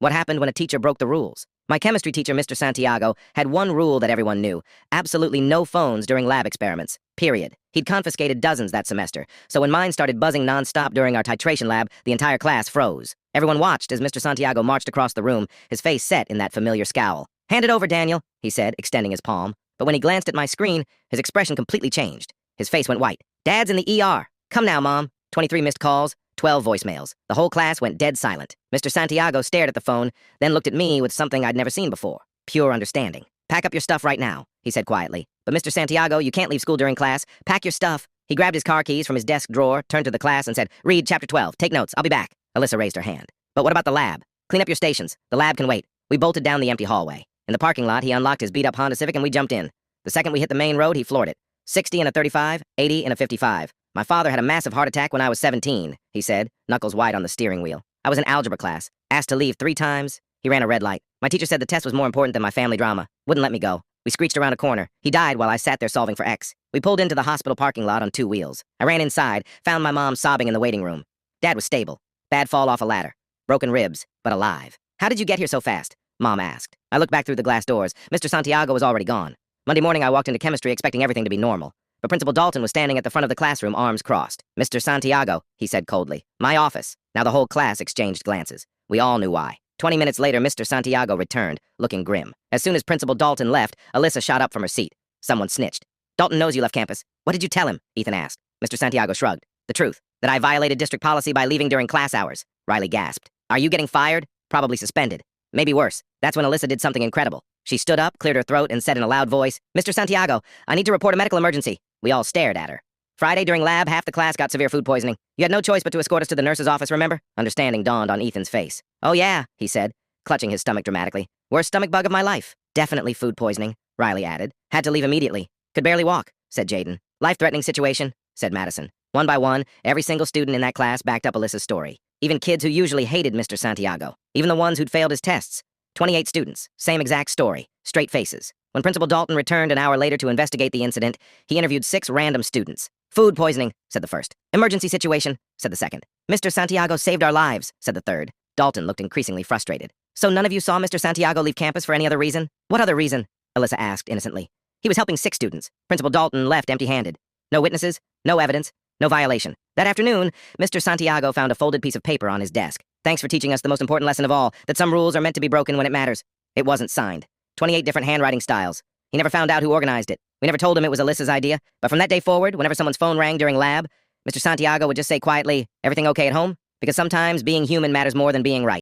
What happened when a teacher broke the rules? My chemistry teacher, Mr. Santiago, had one rule that everyone knew. Absolutely no phones during lab experiments. Period. He'd confiscated dozens that semester, so when mine started buzzing nonstop during our titration lab, the entire class froze. Everyone watched as Mr. Santiago marched across the room, his face set in that familiar scowl. "Hand it over, Daniel," he said, extending his palm. But when he glanced at my screen, his expression completely changed. His face went white. "Dad's in the ER. Come now, Mom." 23 missed calls, 12 voicemails. The whole class went dead silent. Mr. Santiago stared at the phone, then looked at me with something I'd never seen before. Pure understanding. "Pack up your stuff right now," he said quietly. "But Mr. Santiago, you can't leave school during class. Pack your stuff." He grabbed his car keys from his desk drawer, turned to the class, and said, "Read chapter 12. Take notes. I'll be back." Alyssa raised her hand. "But what about the lab? Clean up your stations. The lab can wait." We bolted down the empty hallway. In the parking lot, he unlocked his beat-up Honda Civic and we jumped in. The second we hit the main road, he floored it. 60 in a 35, 80 in a 55. "My father had a massive heart attack when I was 17, he said, knuckles wide on the steering wheel. I was in algebra class. Asked to leave 3 times. He ran a red light. My teacher said the test was more important than my family drama. Wouldn't let me go. We screeched around a corner. He died while I sat there solving for X. We pulled into the hospital parking lot on 2 wheels. I ran inside, found my mom sobbing in the waiting room. Dad was stable. Bad fall off a ladder. Broken ribs, but alive. "How did you get here so fast?" Mom asked. I looked back through the glass doors. Mr. Santiago was already gone. Monday morning, I walked into chemistry expecting everything to be normal. But Principal Dalton was standing at the front of the classroom, arms crossed. "Mr. Santiago," he said coldly. "My office." Now the whole class exchanged glances. We all knew why. 20 minutes later, Mr. Santiago returned, looking grim. As soon as Principal Dalton left, Alyssa shot up from her seat. Someone snitched. "Dalton knows you left campus. What did you tell him?" Ethan asked. Mr. Santiago shrugged. "The truth. That I violated district policy by leaving during class hours." Riley gasped. "Are you getting fired?" "Probably suspended. Maybe worse." That's when Alyssa did something incredible. She stood up, cleared her throat, and said in a loud voice, "Mr. Santiago, I need to report a medical emergency." We all stared at her. "Friday during lab, half the class got severe food poisoning. You had no choice but to escort us to the nurse's office, remember?" Understanding dawned on Ethan's face. "Oh yeah," he said, clutching his stomach dramatically. "Worst stomach bug of my life." "Definitely food poisoning," Riley added. "Had to leave immediately." "Could barely walk," said Jaden. "Life-threatening situation," said Madison. One by one, every single student in that class backed up Alyssa's story. Even kids who usually hated Mr. Santiago. Even the ones who'd failed his tests. 28 students, same exact story, straight faces. When Principal Dalton returned an hour later to investigate the incident, he interviewed 6 random students. "Food poisoning," said the first. "Emergency situation," said the second. "Mr. Santiago saved our lives," said the third. Dalton looked increasingly frustrated. "So none of you saw Mr. Santiago leave campus for any other reason?" "What other reason?" Alyssa asked innocently. "He was helping 6 students. Principal Dalton left empty-handed. No witnesses, no evidence, no violation. That afternoon, Mr. Santiago found a folded piece of paper on his desk. Thanks for teaching us the most important lesson of all, that some rules are meant to be broken when it matters." It wasn't signed. 28 different handwriting styles. He never found out who organized it. We never told him it was Alyssa's idea, but from that day forward, whenever someone's phone rang during lab, Mr. Santiago would just say quietly, "Everything okay at home?" Because sometimes being human matters more than being right.